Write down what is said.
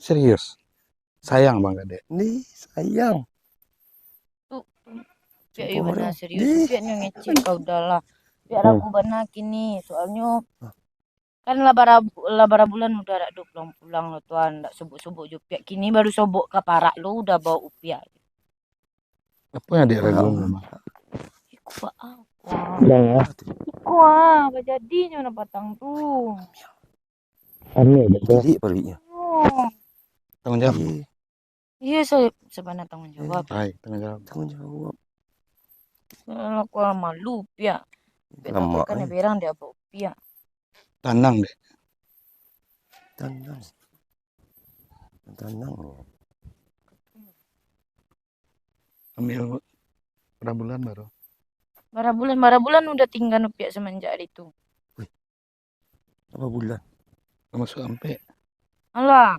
Serius? Sayang Bang Gade. Nih, sayang. Tuh, biar iya benar serius. Biar ngecek kau udahlah. Biar aku benar kini. Soalnya kan labara bulan udah ada pulang lo tuan. Ndak subuk-subuk juga. Kini baru sobok ke parak lo udah bawa upiah. Apa yang dia ragu Bang? Iku apa? Ya. Iku apa jadinya na patang tuh. Aneh gitu. Jadi palingnya. Oh. Tanggung jawab. Iya sebenarnya tanggung jawab. Baik, tanggung jawab. Tanggung jawab. Kalau aku malu pia. Lama Kan berang dia bawa pia. Tenang deh. Tenang. Tenang. Ambil berapa bulan baru? Berapa bulan udah tinggal pihak semenjak itu. Wih. Berapa bulan? Masuk sampai. Alah,